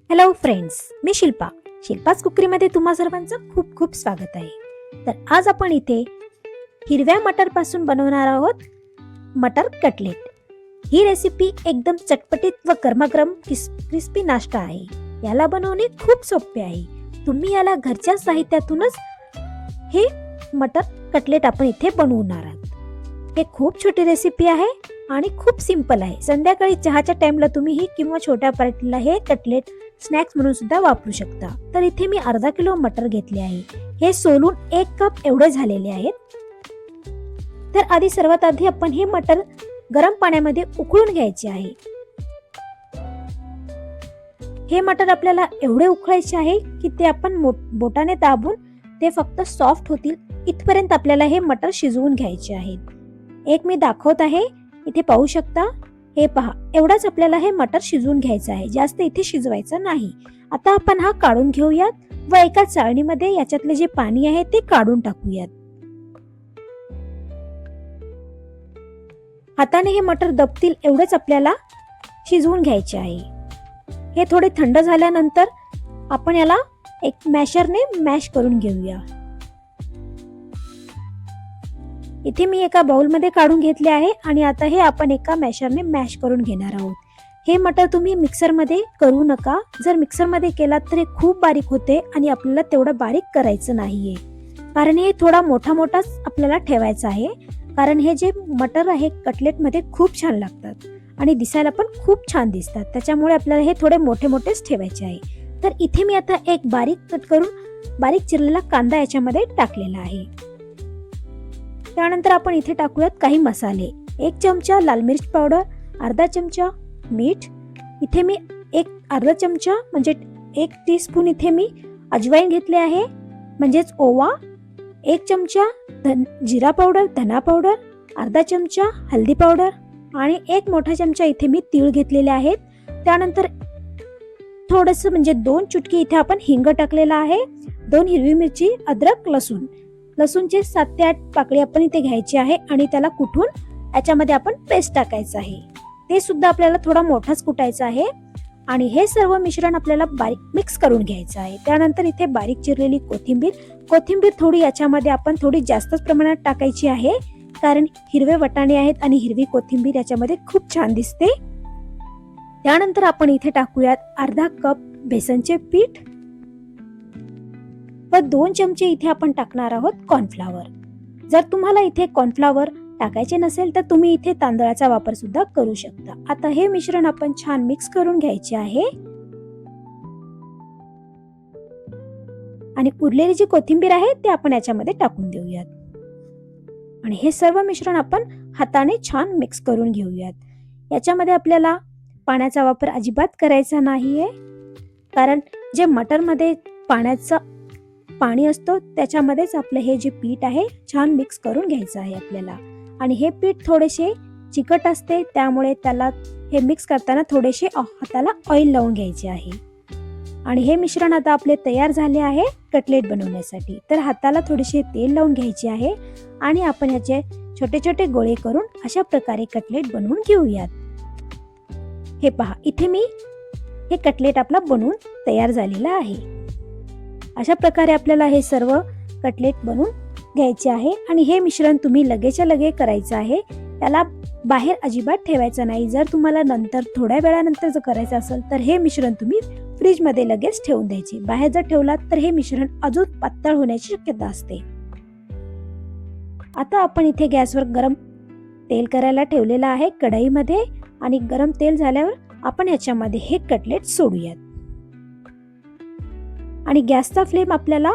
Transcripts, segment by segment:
Hello friends, मी शिल्पाच कुकरीमध्ये तुम्हा सर्वांचं खूप खूप स्वागत आहे. तर आज आपण इथे हिरव्या मटर पासून बनवणार आहोत मटर कटलेट. ही रेसिपी एकदम चटपटीत व गरमागरम क्रिस्पी नाश्ता आहे. याला बनवणे खूप सोपे आहे. तुम्ही याला घरच्या साहित्यातूनच हे मटर कटलेट आपण इथे बनवणार आहात. हे खूप छोटी रेसिपी आहे आणि खूप सिंपल आहे. संध्याकाळी चहाच्या टाइमला तुम्ही ही किंवा छोट्या पार्टीला हे कटलेट स्नॅक्स म्हणून सुद्धा वापरू शकता. तर इथे मी अर्धा किलो मटर घेतले आहे. हे सोलून 1 कप एवढे झालेले आहेत. तर सर्वात आधी आपण हे मटर गरम पाण्यामध्ये उकळून घ्यायचे आहे. हे मटर आपल्याला एवढे उकळायचे आहे की ते आपण बोटाने दाबून ते फक्त सॉफ्ट होतील इथपर्यंत आपल्याला हे मटर शिजवून घ्यायचे आहेत. एक मी दाखवत आहे, इथे पाहू शकता. हे पहा, एवढाच आपल्याला हे मटर शिजवून घ्यायचं आहे. जास्त इथे शिजवायचं नाही. आता आपण हा काढून घेऊयात व एका चाळणीमध्ये याच्यातले जे पाणी आहे ते काढून टाकूयात. हाताने हे मटर दबतील एवढेच आपल्याला शिजवून घ्यायचे आहे. हे थोडे थंड झाल्यानंतर आपण याला एक मॅशरने मॅश करून घेऊया. इथे मी एका बाउलमध्ये काढून घेतले आहे आणि आता हे आपण एका मॅशरने मॅश करून घेणार आहोत. हे मटर तुम्ही मिक्सरमध्ये करू नका. जर मिक्सरमध्ये केलात तर हे खूप बारीक होते आणि आपल्याला तेवढं बारीक करायचं नाहीये. कारण हे थोडा मोठाच आपल्याला ठेवायचा आहे. कारण हे जे मटर आहे कटलेटमध्ये खूप छान लागतात आणि दिसायला पण खूप छान दिसतात. त्याच्यामुळे आपल्याला हे थोडे मोठेच ठेवायचे आहे. तर इथे मी आता एक बारीक कट करून बारीक चिरलेला कांदा याच्यामध्ये टाकलेला आहे. त्यानंतर आपण इथे टाकूयात काही मसाले. 1 चमचा लाल मिरच पावडर, अर्धा चमचा मीठ, इथे मी अर्धा चमचा म्हणजे 1 टीस्पून इथे मी अजवाईन घेतले आहे म्हणजेच ओवा, 1 चमचा जिरा पावडर, धना पावडर, अर्धा चमचा हल्दी पावडर आणि 1 मोठा चमचा इथे मी तीळ घेतलेले आहेत. त्यानंतर थोडंसं म्हणजे 2 चुटकी इथे आपण हिंग टाकलेला आहे, 2 हिरवी मिरची, अद्रक, लसूणचे 7 ते 8 पाकळी आपण इथे घ्यायची आहे आणि त्याला कुटून याच्यामध्ये आपण पेस्ट टाकायचं आहे. ते सुद्धा आपल्याला थोडा मोठाच कुटायचा आहे आणि हे सर्व मिश्रण आपल्याला बारीक मिक्स करून घ्यायचं आहे. त्यानंतर इथे बारीक चिरलेली कोथिंबीर थोडी याच्यामध्ये आपण थोडी जास्तच प्रमाणात टाकायची आहे. कारण हिरवे वाटाणे आहेत आणि हिरवी कोथिंबीर याच्यामध्ये खूप छान दिसते. त्यानंतर आपण इथे टाकूयात अर्धा कप बेसनचे पीठ व 2 चमचे इथे आपण टाकणार आहोत कॉर्नफ्लॉवर. जर तुम्हाला इथे कॉर्नफ्लॉवर टाकायचे नसेल तर तुम्ही इथे तांदळाचा वापर सुद्धा करू शकता. आता हे मिश्रण आपण छान मिक्स करून घ्यायचे आहे आणि उरलेली जी कोथिंबीर आहे ते आपण याच्यामध्ये टाकून देऊयात आणि हे सर्व मिश्रण आपण हाताने छान मिक्स करून घेऊयात. याच्यामध्ये आपल्याला पाण्याचा वापर अजिबात करायचा नाहीये. कारण जे मटरमध्ये पाणी असतो त्याच्यामध्येच आपलं हे जे पीठ आहे छान मिक्स करून घ्यायचं आहे आपल्याला. आणि हे पीठ थोडेसे चिकट असते त्यामुळे त्याला हे मिक्स करताना थोडेसे हाताला ऑइल लावून घ्यायचे आहे. आणि हे मिश्रण आता आपले तयार झाले आहे कटलेट बनवण्यासाठी. तर हाताला थोडेसे तेल लावून घ्यायचे आहे आणि आपण याचे छोटे गोळे करून अशा प्रकारे कटलेट बनवून घेऊयात. हे पहा, इथे मी हे कटलेट आपला बनवून तयार झालेला आहे. अशा प्रकारे आपल्याला हे सर्व कटलेट बनवून घ्यायचे आहे आणि हे मिश्रण तुम्ही लगेच्या लगे करायचं आहे. त्याला बाहेर अजिबात ठेवायचं नाही. जर तुम्हाला नंतर थोड्या वेळानंतर जर करायचं असेल तर हे मिश्रण तुम्ही फ्रीज मध्ये लगेच ठेवून द्यायचे. बाहेर जर ठेवलात तर हे मिश्रण अजून पातळ होण्याची शक्यता असते. आता आपण इथे गॅसवर गरम तेल करायला ठेवलेलं आहे कढईमध्ये आणि गरम तेल झाल्यावर आपण याच्यामध्ये हे कटलेट सोडूयात आणि गॅसचा फ्लेम आपल्याला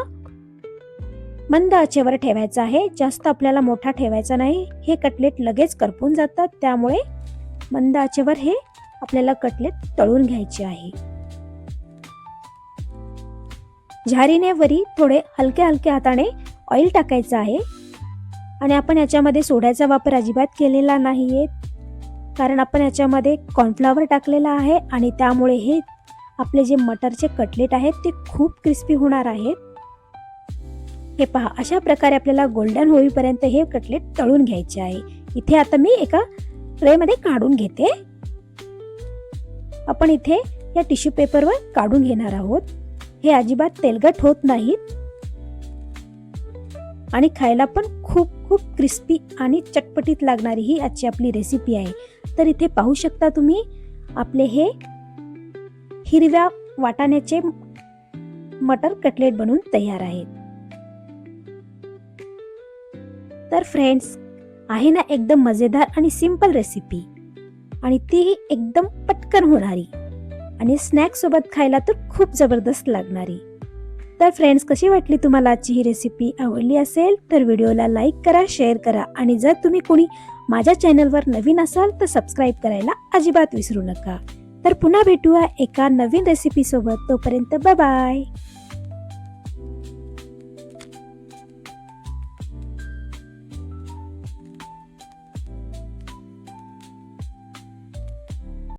मंद आचेवर ठेवायचा आहे. जास्त आपल्याला मोठा ठेवायचा नाही. हे कटलेट लगेच करपून जातात त्यामुळे मंद आचेवर हे आपल्याला कटलेट तळून घ्यायचे आहे. झारीने वरी थोडे हलक्या हाताने ऑइल टाकायचं आहे आणि आपण याच्यामध्ये सोड्याचा वापर अजिबात केलेला नाहीये. कारण आपण याच्यामध्ये कॉर्नफ्लॉवर टाकलेला आहे आणि त्यामुळे हे आपले जे मटरचे कटलेट आहेत ते खूप क्रिस्पी होणार आहेत. हे पहा, अशा प्रकारे आपल्याला गोल्डन होईपर्यंत हे कटलेट तळून घ्यायचे आहे. इथे आता मी एका ट्रे मध्ये काढून घेते. आपण इथे या टिश्यू पेपरवर काढून घेणार आहोत. हे अजिबात तेलकट होत नाहीत आणि खायला पण खूप खूप क्रिस्पी आणि चटपटीत लागणारी ही आजची आपली रेसिपी आहे. तर इथे पाहू शकता तुम्ही आपले हे हिरव्या वाटाण्याचे मटर कटलेट बनवून तयार आहेत. तर फ्रेंड्स, आहे ना एकदम मजेदार आणि सिंपल रेसिपी आणि तीही एकदम पटकन होणारी आणि स्नॅक सोबत खायला तर खूप जबरदस्त लागणारी. तर फ्रेंड्स, कशी वाटली तुम्हाला आजची ही रेसिपी? आवडली असेल तर व्हिडिओला लाईक करा, शेअर करा आणि जर तुम्ही कोणी माझ्या चॅनलवर नवीन असाल तर सबस्क्राईब करायला अजिबात विसरू नका. तर पुन्हा भेटूया एका नवीन रेसिपी सोबत. तोपर्यंत बाय बाय.